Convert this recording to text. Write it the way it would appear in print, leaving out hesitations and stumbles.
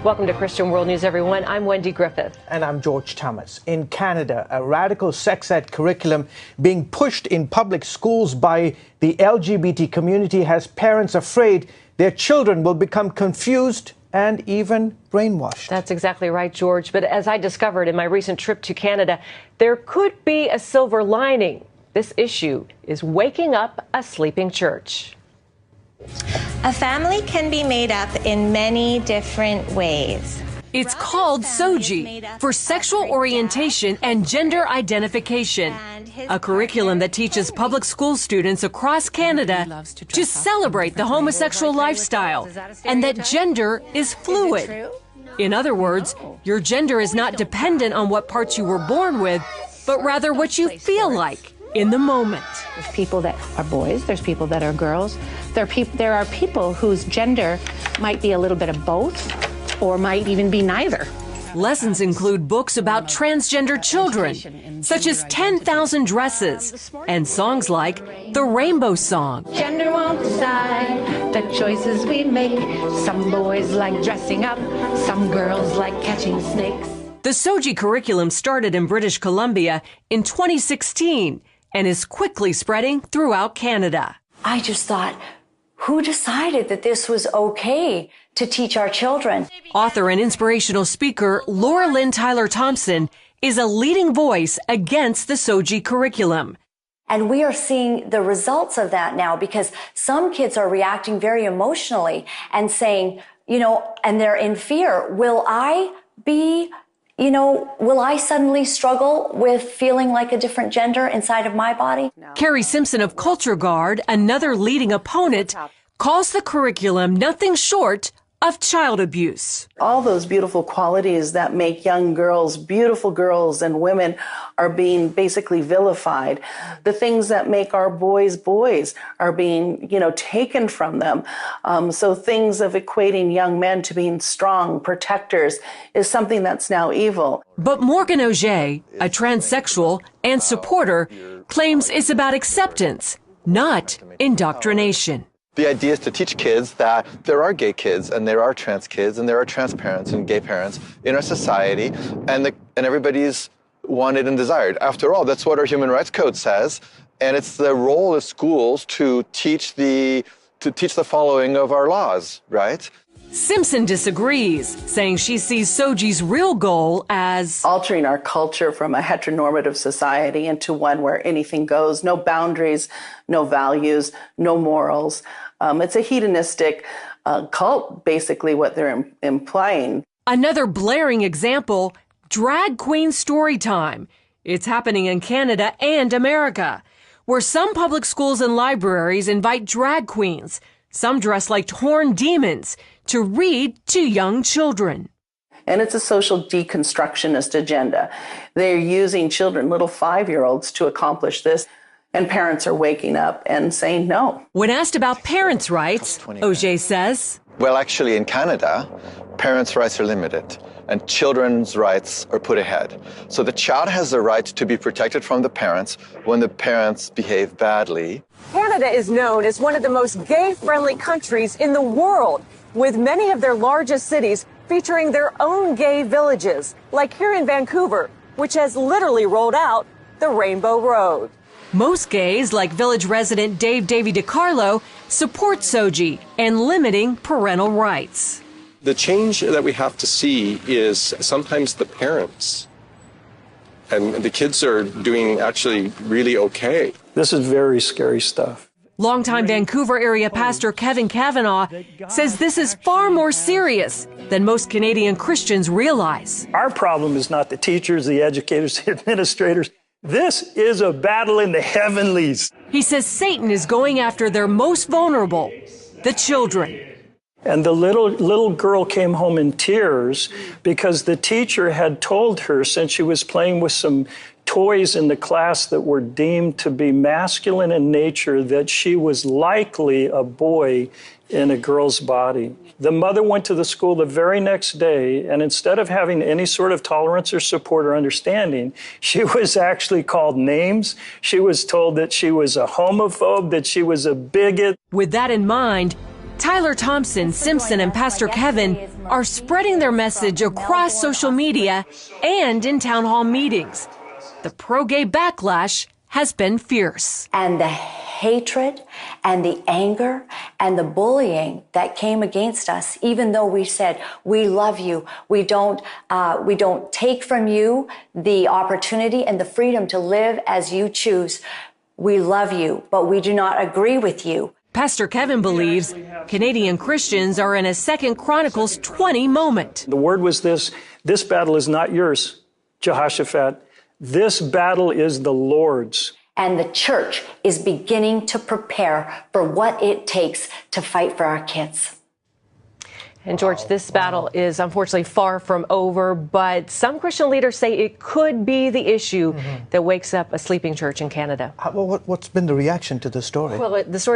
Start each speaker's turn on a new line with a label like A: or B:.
A: Welcome to Christian World News, everyone. I'm Wendy Griffith.
B: And I'm George Thomas. In Canada, a radical sex ed curriculum being pushed in public schools by the LGBT community has parents afraid their children will become confused and even brainwashed.
A: That's exactly right, George. But as I discovered in my recent trip to Canada, there could be a silver lining. This issue is waking up a sleeping church.
C: A family can be made up in many different ways.
D: It's called SOGI, for Sexual Orientation and Gender Identification, a curriculum that teaches public school students across Canada to celebrate the homosexual lifestyle and that gender is fluid. In other words, your gender is not dependent on what parts you were born with, but rather what you feel like in the moment.
E: There's people that are boys, there's people that are girls, there are people whose gender might be a little bit of both or might even be neither.
D: Lessons include books about transgender children, such as 10,000 Dresses, and songs like the Rainbow Song.
E: Gender won't decide the choices we make. Some boys like dressing up, some girls like catching snakes.
D: The SOGI curriculum started in British Columbia in 2016 and is quickly spreading throughout Canada.
F: I just thought, who decided that this was okay to teach our children?
D: Author and inspirational speaker Laura Lynn Tyler Thompson is a leading voice against the SOGI curriculum.
F: And we are seeing the results of that now because some kids are reacting very emotionally and saying, and they're in fear. Will I suddenly struggle with feeling like a different gender inside of my body?
D: Carrie Simpson of Culture Guard, another leading opponent, calls the curriculum nothing short of child abuse.
G: All those beautiful qualities that make young girls, beautiful girls and women, are being basically vilified. The things that make our boys boys are being, taken from them. So things of equating young men to being strong protectors is something that's now evil.
D: But Morgan Auger, a transsexual and supporter, claims it's about acceptance, not indoctrination.
H: The idea is to teach kids that there are gay kids and there are trans kids and there are trans parents and gay parents in our society, and everybody's wanted and desired. After all, that's what our Human Rights Code says, and it's the role of schools to teach the following of our laws, right?
D: Simpson disagrees, saying she sees SOGI's real goal as
G: altering our culture from a heteronormative society into one where anything goes, no boundaries, no values, no morals. It's a hedonistic cult, basically, what they're implying.
D: Another blaring example, drag queen story time. It's happening in Canada and America, where some public schools and libraries invite drag queens, some dressed like horned demons, to read to young children.
G: And it's a social deconstructionist agenda. They're using children, little 5-year-olds, to accomplish this. And parents are waking up and saying no.
D: When asked about parents' rights, Auger says,
H: well, actually, in Canada, parents' rights are limited and children's rights are put ahead. So the child has the right to be protected from the parents when the parents behave badly.
A: Canada is known as one of the most gay-friendly countries in the world, with many of their largest cities featuring their own gay villages, like here in Vancouver, which has literally rolled out the Rainbow Road.
D: Most gays, like village resident Dave Davy DiCarlo, support SOGI and limiting parental rights.
I: The change that we have to see is sometimes the parents, and the kids are doing actually really okay.
J: This is very scary stuff.
D: Longtime Vancouver area pastor Kevin Kavanaugh says this is far more serious than most Canadian Christians realize.
J: Our problem is not the teachers, the educators, the administrators. This is a battle in the heavenlies.
D: He says Satan is going after their most vulnerable, the children.
J: And the little girl came home in tears because the teacher had told her, since she was playing with some toys in the class that were deemed to be masculine in nature, that she was likely a boy in a girl's body. The mother went to the school the very next day, and instead of having any sort of tolerance or support or understanding, she was actually called names. She was told that she was a homophobe, that she was a bigot.
D: With that in mind, Tyler Thompson, Simpson, and Pastor Kevin are spreading their message across social media and in town hall meetings. The pro-gay backlash has been fierce.
F: And the hatred and the anger and the bullying that came against us, even though we said, we love you, we don't take from you the opportunity and the freedom to live as you choose. We love you, but we do not agree with you.
D: Pastor Kevin believes Canadian Christians are in a 2 Chronicles 20 moment.
J: The word was this battle is not yours, Jehoshaphat. This battle is the Lord's.
F: And the church is beginning to prepare for what it takes to fight for our kids.
K: And George, this battle is unfortunately far from over, but some Christian leaders say it could be the issue that wakes up a sleeping church in Canada.
B: What's been the reaction to the story?
K: Well, the story